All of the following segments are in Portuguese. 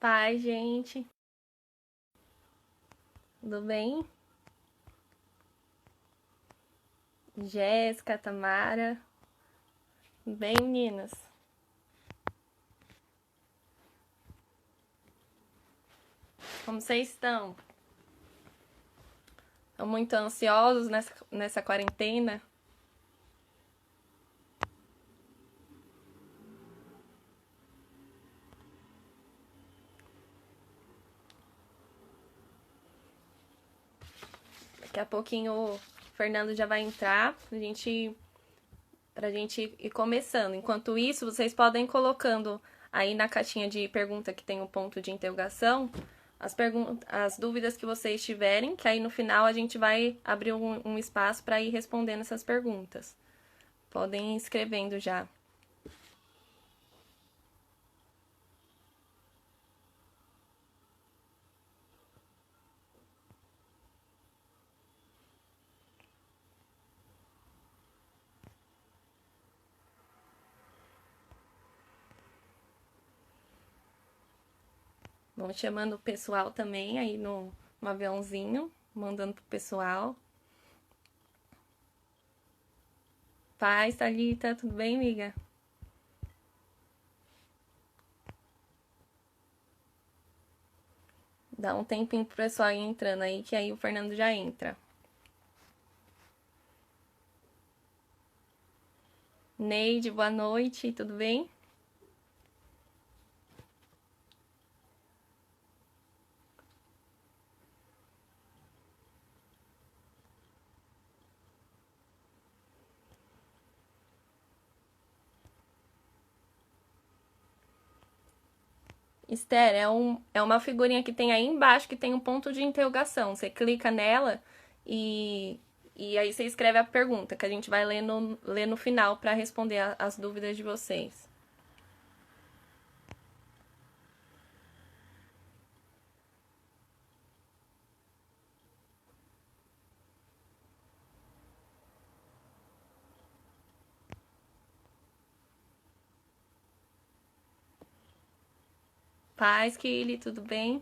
Paz, gente. Tudo bem? Jéssica, Tamara. Tudo bem, meninas? Como vocês estão? Estão muito ansiosos nessa quarentena? Daqui a pouquinho o Fernando já vai entrar pra gente ir começando. Enquanto isso, vocês podem ir colocando aí na caixinha de pergunta que tem o ponto de interrogação as dúvidas que vocês tiverem, que aí no final a gente vai abrir um espaço para ir respondendo essas perguntas. Podem ir escrevendo já. Vamos chamando o pessoal também aí no aviãozinho, mandando pro pessoal. Paz, Thalita, tudo bem, amiga? Dá um tempinho pro pessoal ir entrando aí, que aí o Fernando já entra. Neide, boa noite, tudo bem? Esther, é uma figurinha que tem aí embaixo que tem um ponto de interrogação. Você clica nela e, e aí você escreve a pergunta, que a gente vai ler no final para responder as dúvidas de vocês. Paz, Kili, tudo bem?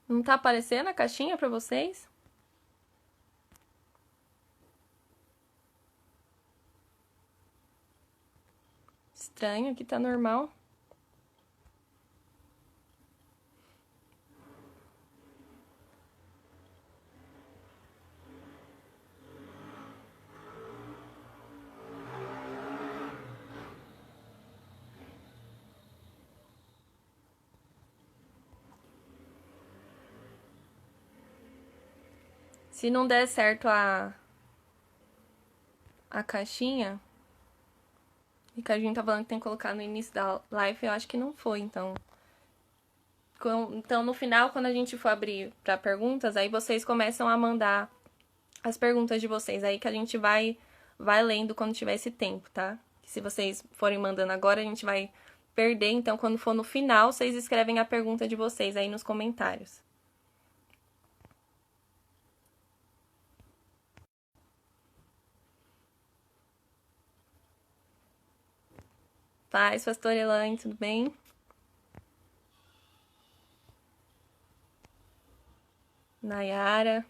Não tá aparecendo a caixinha para vocês? Estranho, aqui tá normal. Se não der certo a caixinha, e que a gente tá falando que tem que colocar no início da live, eu acho que não foi, então. Então, no final, quando a gente for abrir para perguntas, aí vocês começam a mandar as perguntas de vocês, aí que a gente vai lendo quando tiver esse tempo, tá? Se vocês forem mandando agora, a gente vai perder, então quando for no final, vocês escrevem a pergunta de vocês aí nos comentários. Paz, pastor Elaine, tudo bem? Nayara.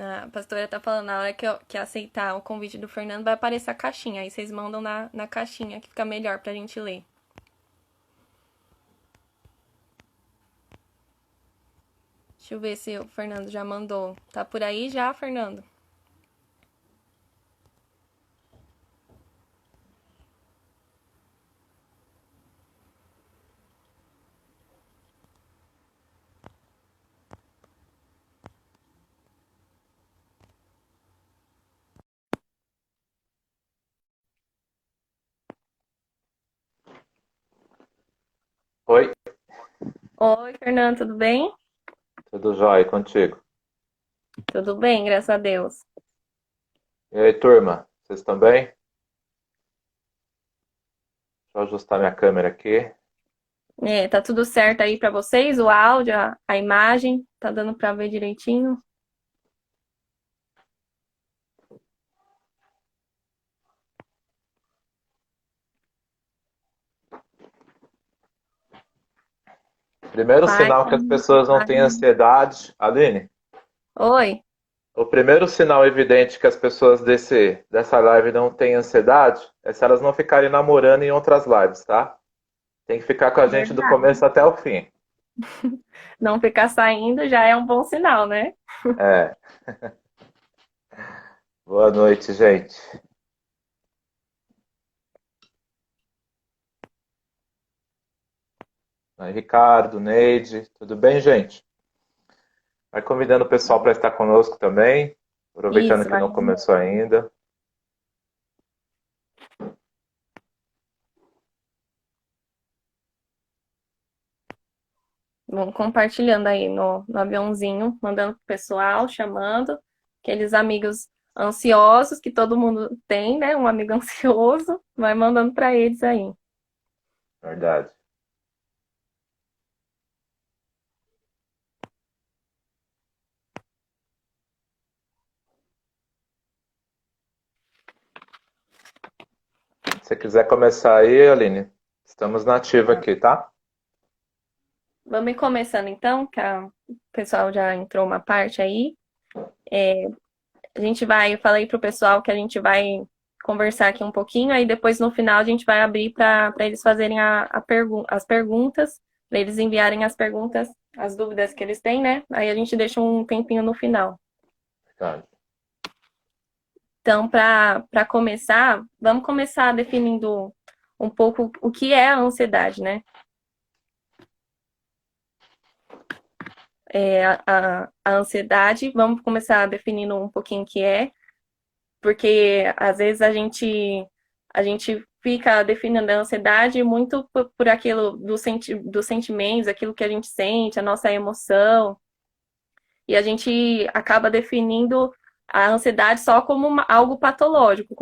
A pastora tá falando, na hora que aceitar o convite do Fernando, vai aparecer a caixinha. Aí vocês mandam na caixinha, que fica melhor pra gente ler. Deixa eu ver se o Fernando já mandou. Tá por aí já, Fernando? Oi, Oi, Fernando, tudo bem? Tudo jóia contigo? Tudo bem, graças a Deus. E aí, turma? Vocês estão bem? Deixa eu ajustar minha câmera aqui. Tá tudo certo aí pra vocês? O áudio, a imagem, tá dando pra ver direitinho? Primeiro Pai, sinal que as pessoas não têm ansiedade, Aline, oi. o primeiro sinal evidente que as pessoas dessa live não têm ansiedade é se elas não ficarem namorando em outras lives, tá? Tem que ficar com a gente do Verdade. começo até o fim. Não ficar saindo já é um bom sinal, né? É. Boa noite, gente. Aí, Ricardo, Neide, tudo bem, gente? Vai convidando o pessoal para estar conosco também, aproveitando Isso, que não começou ainda. vamos compartilhando aí no aviãozinho, mandando pro pessoal, chamando aqueles amigos ansiosos que todo mundo tem, né? Um amigo ansioso, vai mandando pra eles aí. Verdade. Se quiser começar aí, Aline, estamos na ativa aqui, tá? Vamos ir começando então, que o pessoal já entrou uma parte aí. A gente vai, eu falei pro pessoal que a gente vai conversar aqui um pouquinho, aí depois no final a gente vai abrir para eles fazerem as perguntas, para eles enviarem as perguntas, as dúvidas que eles têm, né? Aí a gente deixa um tempinho no final. Verdade. Então, para começar, vamos começar definindo um pouco o que é a ansiedade, né? A ansiedade, vamos começar definindo um pouquinho o que é. Porque às vezes a gente fica definindo a ansiedade muito por aquilo dos sentimentos, aquilo que a gente sente, a nossa emoção, e a gente acaba definindo a ansiedade só como algo patológico,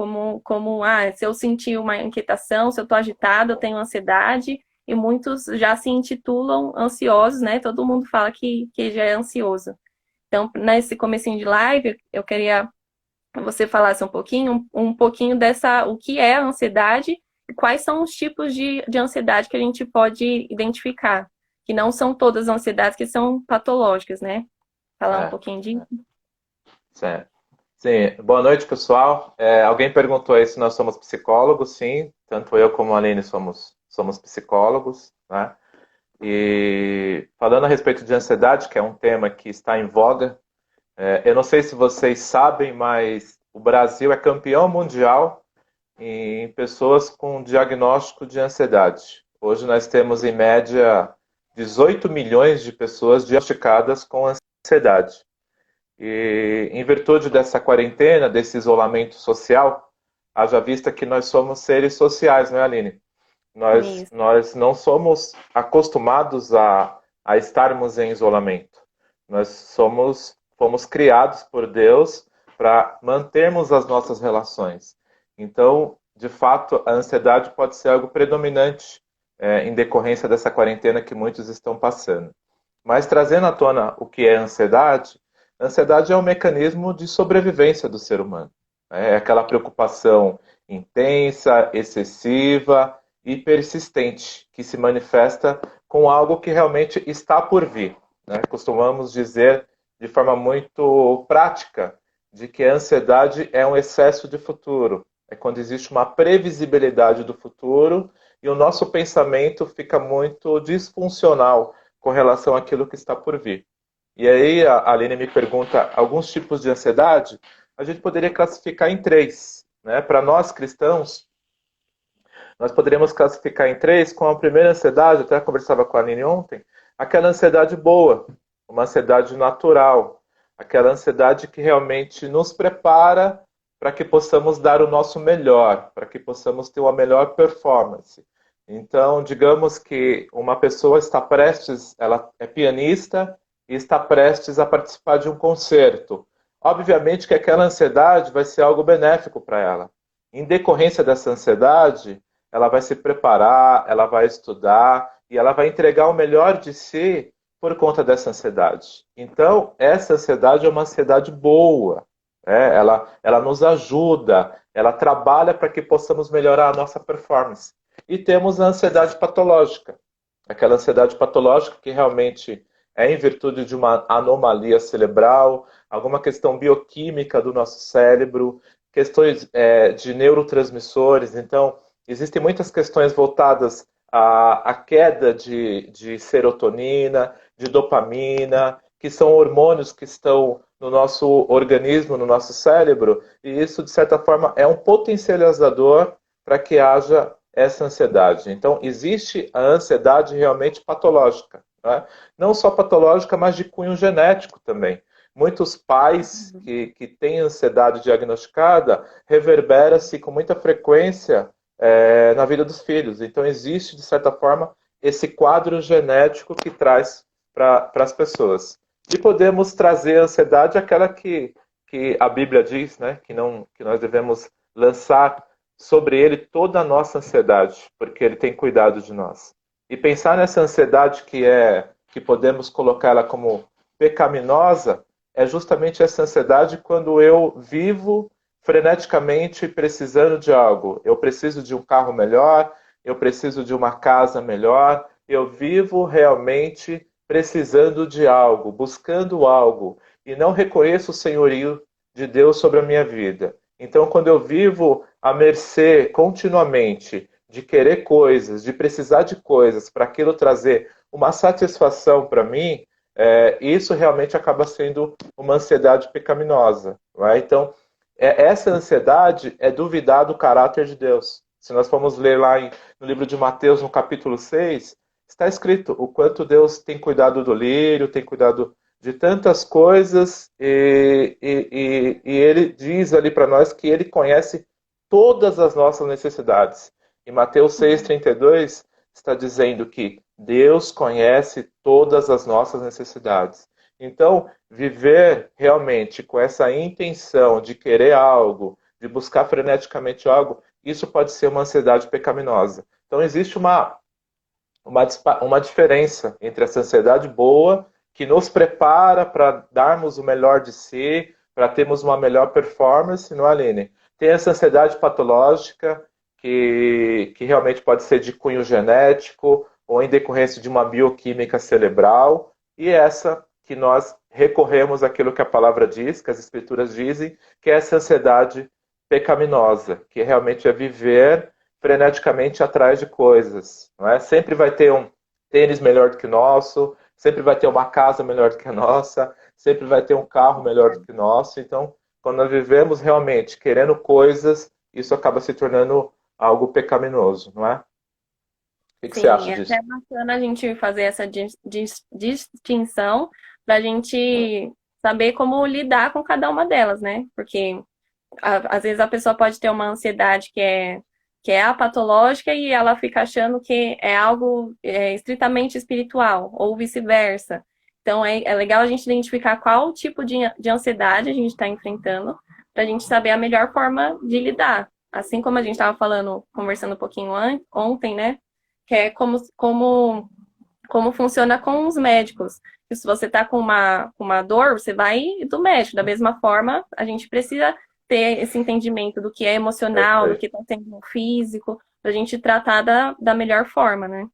se eu sentir uma inquietação, se eu estou agitada, eu tenho ansiedade, e muitos já se intitulam ansiosos, né? Todo mundo fala que já é ansioso. Então, nesse comecinho de live, eu queria você falasse um pouquinho dessa, o que é a ansiedade e quais são os tipos de ansiedade que a gente pode identificar, que não são todas as ansiedades que são patológicas, né? Falar um É, pouquinho disso. certo. Sim, boa noite, pessoal. Alguém perguntou aí se nós somos psicólogos, sim. Tanto eu como a Aline somos psicólogos, né? E falando a respeito de ansiedade, que é um tema que está em voga, eu não sei se vocês sabem, mas o Brasil é campeão mundial em pessoas com diagnóstico de ansiedade. Hoje nós temos, em média, 18 milhões de pessoas diagnosticadas com ansiedade. E em virtude dessa quarentena, desse isolamento social, haja vista que nós somos seres sociais, não é, Aline? Isso. Nós não somos acostumados a estarmos em isolamento. Fomos criados por Deus para mantermos as nossas relações. Então, de fato, a ansiedade pode ser algo predominante em decorrência dessa quarentena que muitos estão passando. Mas trazendo à tona o que é a ansiedade é um mecanismo de sobrevivência do ser humano. É aquela preocupação intensa, excessiva e persistente, que se manifesta com algo que realmente está por vir. Né? Costumamos dizer de forma muito prática de que a ansiedade é um excesso de futuro. É quando existe uma previsibilidade do futuro e o nosso pensamento fica muito disfuncional com relação àquilo que está por vir. E aí a Aline me pergunta alguns tipos de ansiedade, a gente poderia classificar em três. Né? Para nós cristãos, nós poderíamos classificar em três, com a primeira ansiedade, eu até conversava com a Aline ontem, aquela ansiedade boa, uma ansiedade natural, aquela ansiedade que realmente nos prepara para que possamos dar o nosso melhor, para que possamos ter uma melhor performance. Então, digamos que uma pessoa está prestes, ela é pianista e está prestes a participar de um concerto. Obviamente que aquela ansiedade vai ser algo benéfico para ela. Em decorrência dessa ansiedade, ela vai se preparar, ela vai estudar e ela vai entregar o melhor de si por conta dessa ansiedade. Então, essa ansiedade é uma ansiedade boa. Ela nos ajuda, ela trabalha para que possamos melhorar a nossa performance. E temos a ansiedade patológica, aquela ansiedade patológica que realmente é em virtude de uma anomalia cerebral, alguma questão bioquímica do nosso cérebro, questões de neurotransmissores. Então, existem muitas questões voltadas à queda de serotonina, de dopamina, que são hormônios que estão no nosso organismo, no nosso cérebro, e isso, de certa forma, é um potencializador para que haja essa ansiedade. Então, existe a ansiedade realmente patológica. Né? Não só patológica, mas de cunho genético também. Muitos pais que têm ansiedade diagnosticada reverbera-se com muita frequência na vida dos filhos. Então, existe, de certa forma, esse quadro genético que traz para as pessoas. E podemos trazer a ansiedade aquela que a Bíblia diz, né? Que nós devemos lançar sobre ele toda a nossa ansiedade, porque ele tem cuidado de nós. E pensar nessa ansiedade que podemos colocá-la como pecaminosa, é justamente essa ansiedade quando eu vivo freneticamente precisando de algo. Eu preciso de um carro melhor, eu preciso de uma casa melhor, eu vivo realmente precisando de algo, buscando algo, e não reconheço o senhorio de Deus sobre a minha vida. Então, quando eu vivo à mercê continuamente de querer coisas, de precisar de coisas para aquilo trazer uma satisfação para mim, isso realmente acaba sendo uma ansiedade pecaminosa. Right? Então, essa ansiedade é duvidar do caráter de Deus. Se nós formos ler lá no livro de Mateus, no capítulo 6, está escrito o quanto Deus tem cuidado do lírio, tem cuidado de tantas coisas, e ele diz ali para nós que ele conhece todas as nossas necessidades. Em Mateus 6,32 está dizendo que Deus conhece todas as nossas necessidades. Então, viver realmente com essa intenção de querer algo, de buscar freneticamente algo, isso pode ser uma ansiedade pecaminosa. Então, existe uma diferença entre essa ansiedade boa, que nos prepara para darmos o melhor de si, para termos uma melhor performance, não é, Aline? Tem essa ansiedade patológica, que realmente pode ser de cunho genético ou em decorrência de uma bioquímica cerebral, e essa que nós recorremos àquilo que a palavra diz, que as escrituras dizem, que é essa ansiedade pecaminosa, que realmente é viver freneticamente atrás de coisas. Não é? Sempre vai ter um tênis melhor do que o nosso, sempre vai ter uma casa melhor do que a nossa, sempre vai ter um carro melhor do que o nosso. Então, quando nós vivemos realmente querendo coisas, isso acaba se tornando algo pecaminoso, não é? O que você Sim, acha é disso? até bacana a gente fazer essa distinção para a gente saber como lidar com cada uma delas, né? Porque às vezes a pessoa pode ter uma ansiedade que é a patológica e ela fica achando que é algo estritamente espiritual, ou vice-versa. Então é legal a gente identificar qual tipo de ansiedade a gente está enfrentando, para a gente saber a melhor forma de lidar. Assim como a gente estava falando, conversando um pouquinho ontem, né? Que é como funciona com os médicos. E se você está com uma dor, você vai do médico. Da mesma forma, a gente precisa ter esse entendimento do que é emocional, do que Perfeito. está sendo físico, para a gente tratar da melhor forma, né?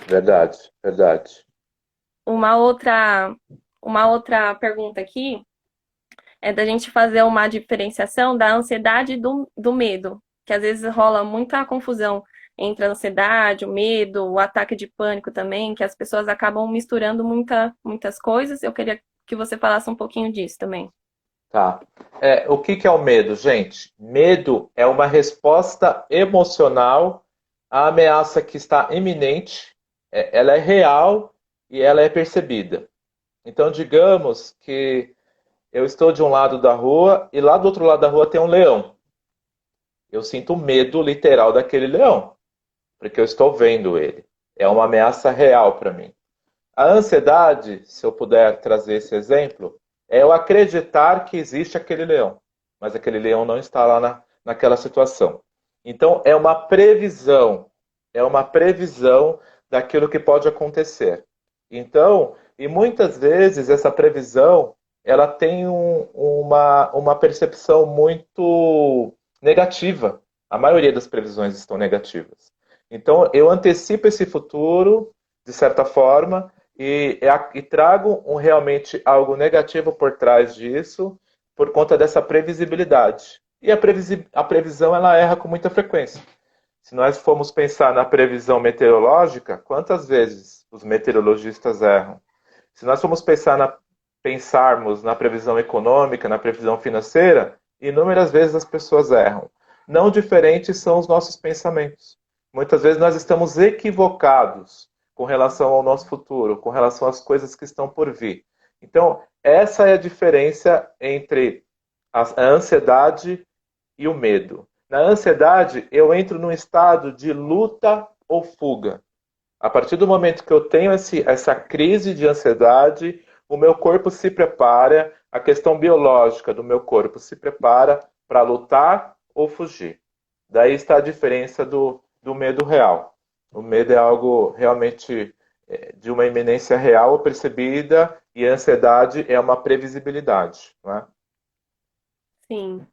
Verdade, verdade. Uma outra, uma outra pergunta aqui é da gente fazer uma diferenciação da ansiedade e do medo, que às vezes rola muita confusão entre a ansiedade, o medo, o ataque de pânico também, que as pessoas acabam misturando muitas coisas. Eu queria que você falasse um pouquinho disso também. Tá. O que é o medo, gente? Medo é uma resposta emocional à ameaça que está iminente, ela é real e ela é percebida. Então, digamos que eu estou de um lado da rua e lá do outro lado da rua tem um leão. Eu sinto medo literal daquele leão. porque eu estou vendo ele. É uma ameaça real para mim. A ansiedade, se eu puder trazer esse exemplo, é eu acreditar que existe aquele leão, mas aquele leão não está lá naquela situação. Então, é uma previsão daquilo que pode acontecer. Então, e muitas vezes essa previsão, ela tem uma percepção muito negativa. A maioria das previsões estão negativas. Então, eu antecipo esse futuro, de certa forma, e trago realmente algo negativo por trás disso, por conta dessa previsibilidade. E a previsão, ela erra com muita frequência. Se nós formos pensar na previsão meteorológica, quantas vezes os meteorologistas erram? Se nós formos pensarmos na previsão econômica, na previsão financeira, inúmeras vezes as pessoas erram. Não diferentes são os nossos pensamentos. Muitas vezes nós estamos equivocados com relação ao nosso futuro, com relação às coisas que estão por vir. Então, essa é a diferença entre a ansiedade e o medo. Na ansiedade, eu entro num estado de luta ou fuga. A partir do momento que eu tenho essa crise de ansiedade, o meu corpo se prepara, a questão biológica do meu corpo se prepara para lutar ou fugir. Daí está a diferença do medo real. O medo é algo realmente de uma iminência real ou percebida, e a ansiedade é uma previsibilidade. Não é? Sim.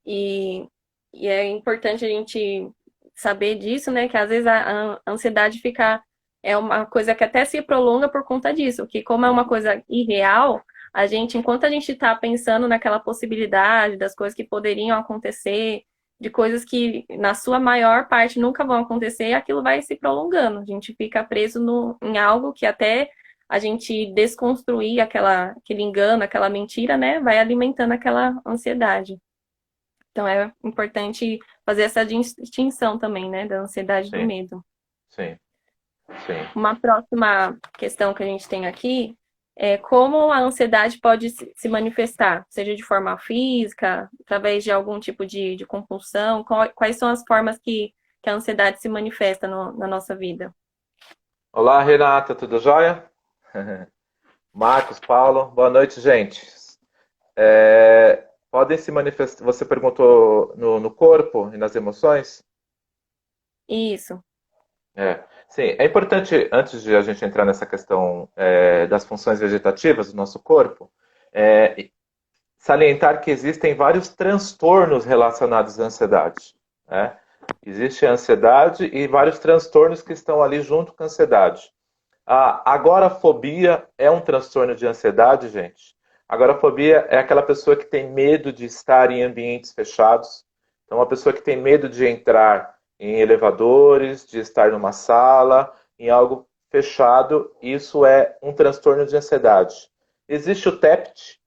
E, e é importante a gente saber disso, né? Que às vezes a ansiedade fica é uma coisa que até se prolonga por conta disso, que como é uma coisa irreal, a gente, enquanto a gente está pensando naquela possibilidade das coisas que poderiam acontecer, de coisas que na sua maior parte nunca vão acontecer, aquilo vai se prolongando. A gente fica preso em algo que até a gente desconstruir aquele engano, aquela mentira, né? Vai alimentando aquela ansiedade. Então é importante fazer essa distinção também, né, da ansiedade e do Sim, medo. sim, sim. Uma próxima questão que a gente tem aqui é como a ansiedade pode se manifestar, seja de forma física, através de algum tipo de compulsão, quais são as formas que a ansiedade se manifesta na nossa vida? Olá, Renata, tudo jóia? Marcos, Paulo, boa noite, gente. Podem se manifestar. Você perguntou no corpo e nas emoções? Isso. Sim, é importante, antes de a gente entrar nessa questão das funções vegetativas do nosso corpo, é, salientar que existem vários transtornos relacionados à ansiedade. Né? Existe a ansiedade e vários transtornos que estão ali junto com a ansiedade. A agorafobia é um transtorno de ansiedade, gente. Agorafobia é aquela pessoa que tem medo de estar em ambientes fechados. Então, uma pessoa que tem medo de entrar em elevadores, de estar numa sala, em algo fechado, isso é um transtorno de ansiedade. Existe o TEPT,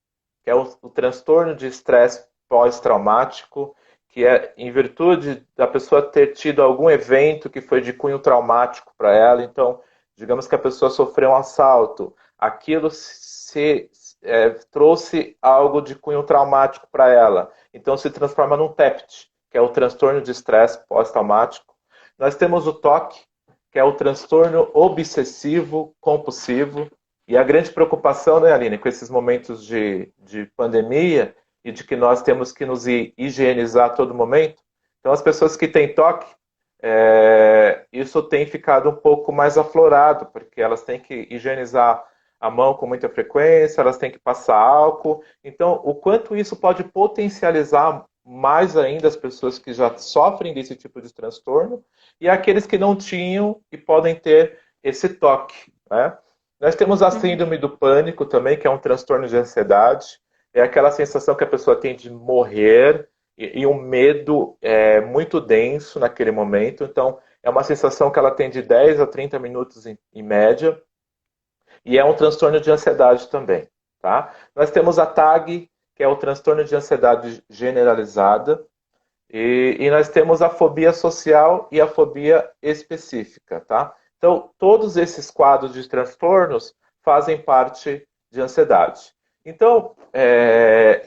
que é o transtorno de estresse pós-traumático, que é em virtude da pessoa ter tido algum evento que foi de cunho traumático para ela. Então, digamos que a pessoa sofreu um assalto, aquilo trouxe algo de cunho traumático para ela. Então, se transforma num TEPT, que é o transtorno de estresse pós-traumático. Nós temos o TOC, que é o transtorno obsessivo compulsivo. E a grande preocupação, né, Aline, com esses momentos de pandemia e de que nós temos que nos higienizar a todo momento. Então, as pessoas que têm TOC, isso tem ficado um pouco mais aflorado, porque elas têm que higienizar a mão com muita frequência, elas têm que passar álcool. Então, o quanto isso pode potencializar mais ainda as pessoas que já sofrem desse tipo de transtorno e aqueles que não tinham e podem ter esse toque, né? Nós temos a síndrome do pânico também, que é um transtorno de ansiedade. É aquela sensação que a pessoa tem de morrer e um medo muito denso naquele momento. Então, é uma sensação que ela tem de 10 a 30 minutos em média. E é um transtorno de ansiedade também. Tá? Nós temos a TAG, que é o transtorno de ansiedade generalizada. E nós temos a fobia social e a fobia específica. Tá? Então, todos esses quadros de transtornos fazem parte de ansiedade. Então,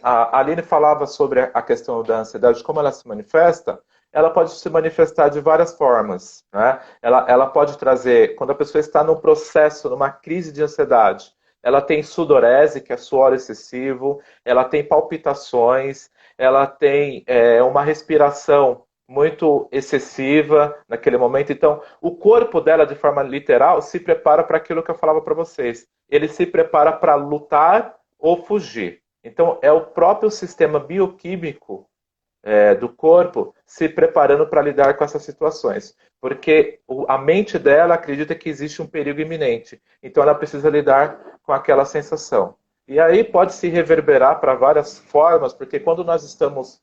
a Aline falava sobre a questão da ansiedade, como ela se manifesta. ela pode se manifestar de várias formas, né? Ela pode trazer, quando a pessoa está num processo, numa crise de ansiedade, ela tem sudorese, que é suor excessivo, ela tem palpitações, ela tem uma respiração muito excessiva naquele momento. Então, o corpo dela, de forma literal, se prepara para aquilo que eu falava para vocês. Ele se prepara para lutar ou fugir. Então, é o próprio sistema bioquímico do corpo se preparando para lidar com essas situações. Porque a mente dela acredita que existe um perigo iminente. Então, ela precisa lidar com aquela sensação. E aí pode se reverberar para várias formas, porque quando nós estamos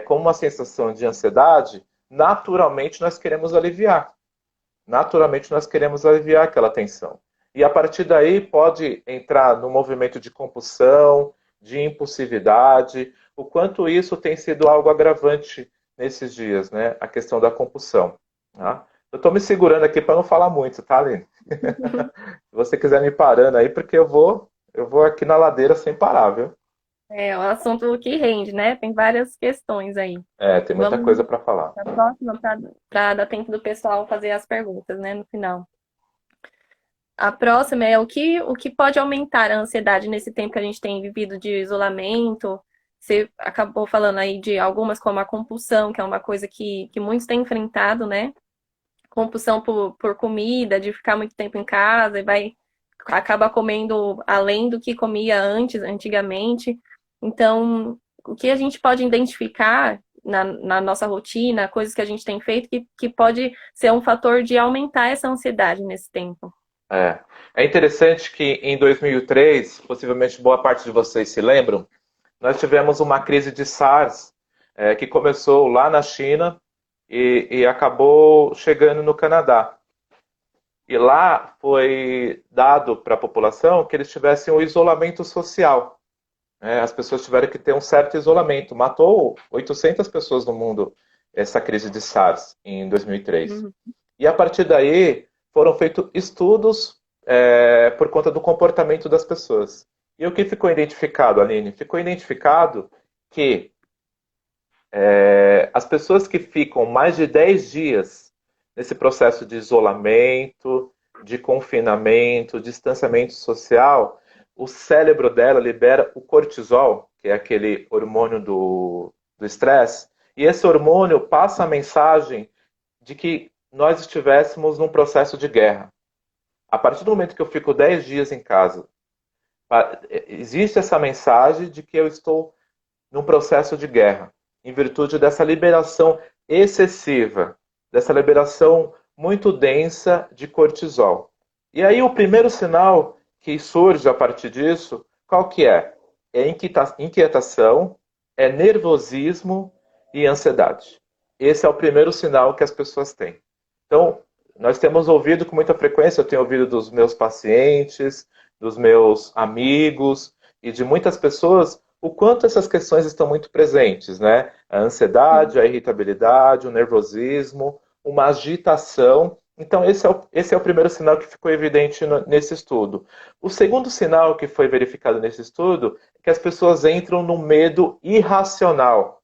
com uma sensação de ansiedade, naturalmente nós queremos aliviar. Naturalmente nós queremos aliviar aquela tensão. E a partir daí pode entrar no movimento de compulsão, de impulsividade, o quanto isso tem sido algo agravante nesses dias, né? A questão da compulsão. Tá? Eu estou me segurando aqui para não falar muito, tá, Aline? Se você quiser me parando aí, porque eu vou aqui na ladeira sem parar, viu? É um assunto que rende, né? Tem várias questões aí. É, tem muita Vamos coisa para falar. para a próxima, para dar tempo do pessoal fazer as perguntas, né, no final. A próxima é o que pode aumentar a ansiedade nesse tempo que a gente tem vivido de isolamento. Você acabou falando aí de algumas, como a compulsão, que é uma coisa que muitos têm enfrentado, né? Compulsão por comida, de ficar muito tempo em casa e acaba comendo além do que comia antigamente. Então, o que a gente pode identificar na nossa rotina, coisas que a gente tem feito, que pode ser um fator de aumentar essa ansiedade nesse tempo. É. É interessante que em 2003, possivelmente boa parte de vocês se lembram, nós tivemos uma crise de SARS que começou lá na China e acabou chegando no Canadá. E lá foi dado para a população que eles tivessem um isolamento social. Né? As pessoas tiveram que ter um certo isolamento. Matou 800 pessoas no mundo essa crise de SARS em 2003. Uhum. E a partir daí foram feitos estudos por conta do comportamento das pessoas. E o que ficou identificado, Aline? Ficou identificado que as pessoas que ficam mais de 10 dias nesse processo de isolamento, de confinamento, distanciamento social, o cérebro dela libera o cortisol, que é aquele hormônio do estresse, e esse hormônio passa a mensagem de que nós estivéssemos num processo de guerra. A partir do momento que eu fico 10 dias em casa, existe essa mensagem de que eu estou num processo de guerra, em virtude dessa liberação excessiva, dessa liberação muito densa de cortisol. E aí o primeiro sinal que surge a partir disso, qual que é? É inquietação, é nervosismo e ansiedade. Esse é o primeiro sinal que as pessoas têm. Então, nós temos ouvido com muita frequência, eu tenho ouvido dos meus pacientes, dos meus amigos e de muitas pessoas o quanto essas questões estão muito presentes, né? A ansiedade, a irritabilidade, o nervosismo, uma agitação. Então, esse é o primeiro sinal que ficou evidente nesse estudo. O segundo sinal que foi verificado nesse estudo é que as pessoas entram no medo irracional.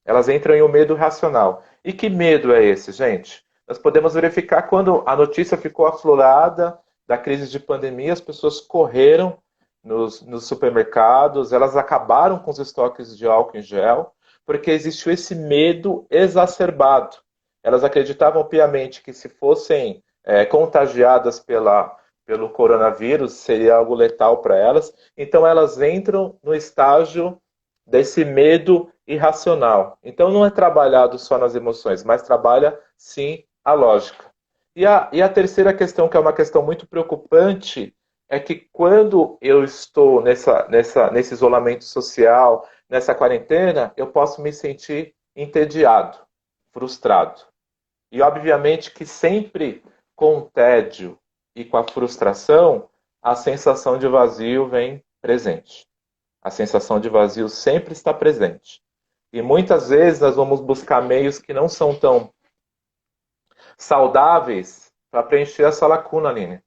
Elas entram em um medo racional. E que medo é esse, gente? Nós podemos verificar quando a notícia ficou aflorada da crise de pandemia, as pessoas correram nos supermercados, elas acabaram com os estoques de álcool em gel, porque existiu esse medo exacerbado. Elas acreditavam piamente que se fossem contagiadas pelo coronavírus, seria algo letal para elas. Então elas entram no estágio desse medo irracional. Então não é trabalhado só nas emoções, mas trabalha sim a lógica. E a terceira questão, que é uma questão muito preocupante, é que quando eu estou nesse isolamento social, nessa quarentena, eu posso me sentir entediado, frustrado. E obviamente que sempre com o tédio e com a frustração, a sensação de vazio vem presente. A sensação de vazio sempre está presente. E muitas vezes nós vamos buscar meios que não são tão saudáveis para preencher essa lacuna, Aline.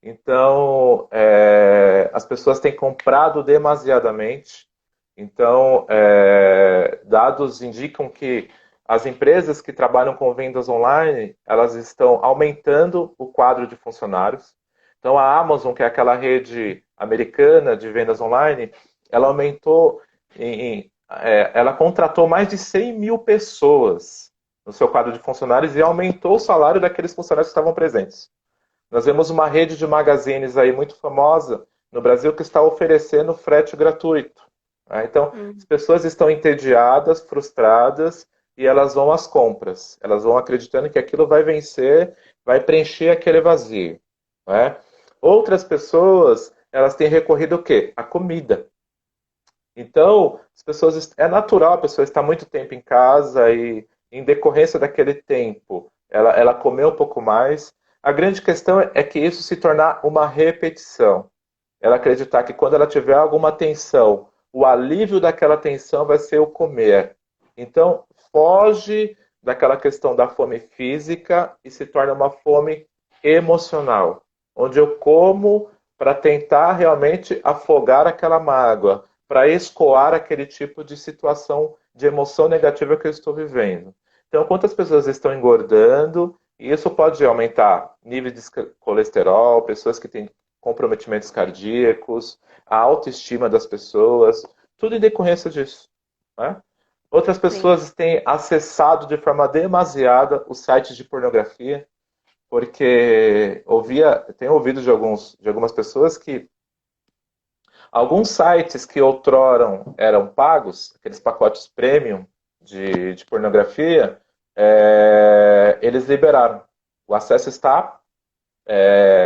Então, as pessoas têm comprado demasiadamente. Então, dados indicam que as empresas que trabalham com vendas online, elas estão aumentando o quadro de funcionários. Então, a Amazon, que é aquela rede americana de vendas online, ela aumentou, ela contratou mais de 100 mil pessoas no seu quadro de funcionários e aumentou o salário daqueles funcionários que estavam presentes. Nós vemos uma rede de magazines aí muito famosa no Brasil que está oferecendo frete gratuito. Né? Então, as pessoas estão entediadas, frustradas, e elas vão às compras. Elas vão acreditando que aquilo vai vencer, vai preencher aquele vazio. Né? Outras pessoas, elas têm recorrido o quê? A comida. Então, as pessoas, é natural a pessoa estar muito tempo em casa e, em decorrência daquele tempo, ela comer um pouco mais. A grande questão é que isso se tornar uma repetição. Ela acreditar que quando ela tiver alguma tensão, o alívio daquela tensão vai ser o comer. Então, foge daquela questão da fome física e se torna uma fome emocional, onde eu como para tentar realmente afogar aquela mágoa, para escoar aquele tipo de situação de emoção negativa que eu estou vivendo. Então, quantas pessoas estão engordando, e isso pode aumentar nível de colesterol, pessoas que têm comprometimentos cardíacos, a autoestima das pessoas, tudo em decorrência disso. Né? Outras Sim. pessoas têm acessado de forma demasiada os sites de pornografia, porque tenho ouvido de algumas pessoas que alguns sites que outrora eram pagos, aqueles pacotes premium de pornografia, eles liberaram. O acesso está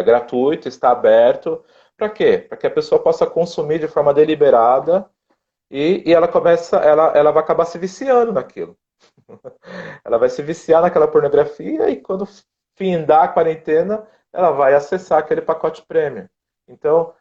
gratuito, está aberto. Para quê? Para que a pessoa possa consumir de forma deliberada e ela vai acabar se viciando naquilo. Ela vai se viciar naquela pornografia e quando findar a quarentena, ela vai acessar aquele pacote premium. Então,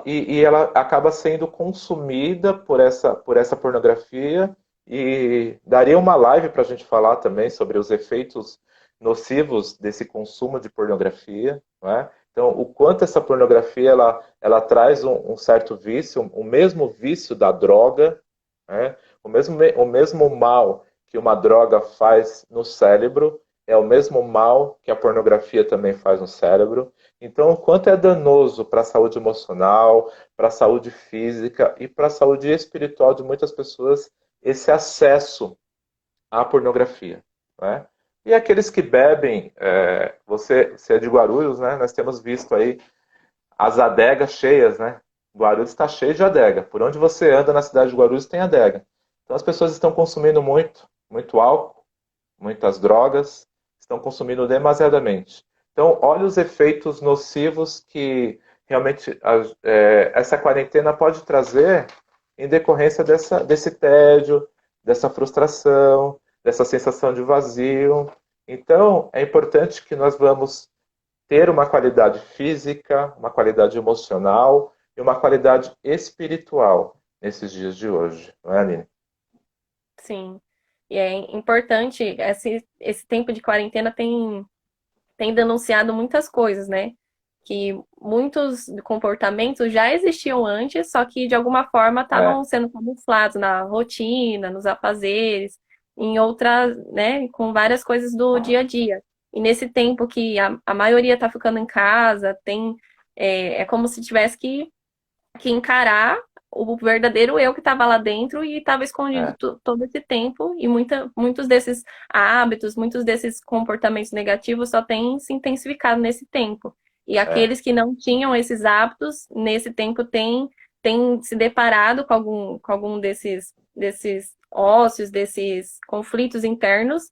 e ela acaba sendo consumida por essa pornografia e daria uma live para a gente falar também sobre os efeitos nocivos desse consumo de pornografia, né? Então, o quanto essa pornografia ela traz um certo vício, o mesmo vício da droga, né? O mesmo mal que uma droga faz no cérebro é o mesmo mal que a pornografia também faz no cérebro. Então, o quanto é danoso para a saúde emocional, para a saúde física e para a saúde espiritual de muitas pessoas esse acesso à pornografia. Né? E aqueles que bebem, você é de Guarulhos, né? Nós temos visto aí as adegas cheias, né? Guarulhos está cheio de adega. Por onde você anda na cidade de Guarulhos tem adega. Então as pessoas estão consumindo muito álcool, muitas drogas, estão consumindo demasiadamente. Então, olha os efeitos nocivos que realmente essa quarentena pode trazer em decorrência desse tédio, dessa frustração, dessa sensação de vazio. Então, é importante que nós vamos ter uma qualidade física, uma qualidade emocional e uma qualidade espiritual nesses dias de hoje, não é, Aline? Sim. E é importante, esse tempo de quarentena tem denunciado muitas coisas, né? Que muitos comportamentos já existiam antes, só que de alguma forma É, estavam sendo camuflados na rotina, nos afazeres, em outras, né? Com várias coisas do dia a dia. E nesse tempo que a maioria está ficando em casa, é como se tivesse que encarar o verdadeiro eu que estava lá dentro e estava escondido é, todo esse tempo. E muitos desses hábitos, muitos desses comportamentos negativos só têm se intensificado nesse tempo. E é, aqueles que não tinham esses hábitos, nesse tempo, têm se deparado com algum desses ócios, desses conflitos internos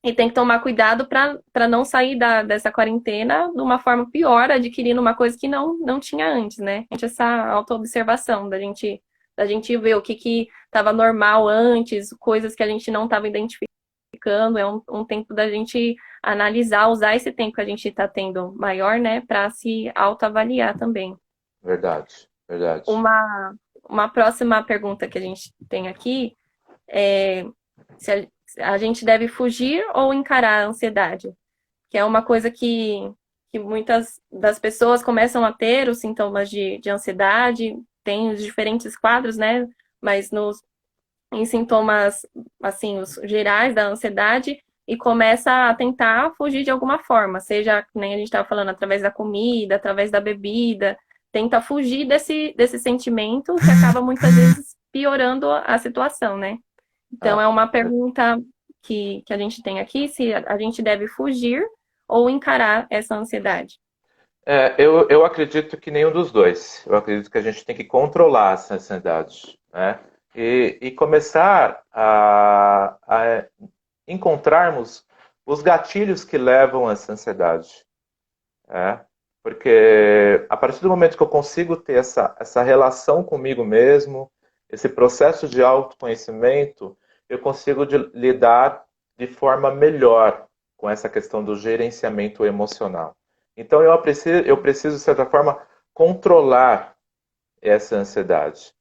e tem que tomar cuidado para não sair dessa quarentena de uma forma pior, adquirindo uma coisa que não tinha antes, né? Essa autoobservação da gente ver o que estava normal antes, coisas que a gente não estava identificando. É um tempo da gente analisar, usar esse tempo que a gente está tendo maior, né, para se autoavaliar também. verdade, verdade. Uma próxima pergunta que a gente tem aqui é se a gente deve fugir ou encarar a ansiedade, que é uma coisa que muitas das pessoas começam a ter os sintomas de ansiedade, tem os diferentes quadros, né? Mas em sintomas, assim, os gerais da ansiedade e começa a tentar fugir de alguma forma, seja, nem a gente estava falando, através da comida, através da bebida, tenta fugir desse sentimento que acaba muitas vezes piorando a situação, né? Então, é Ah, uma pergunta que a gente tem aqui, se a gente deve fugir ou encarar essa ansiedade. eu acredito que nenhum dos dois. Eu acredito que a gente tem que controlar essa ansiedade, né? E começar a encontrarmos os gatilhos que levam a essa ansiedade. Né? Porque a partir do momento que eu consigo ter essa relação comigo mesmo, esse processo de autoconhecimento, eu consigo lidar de forma melhor com essa questão do gerenciamento emocional. Então eu preciso de certa forma, controlar essa ansiedade.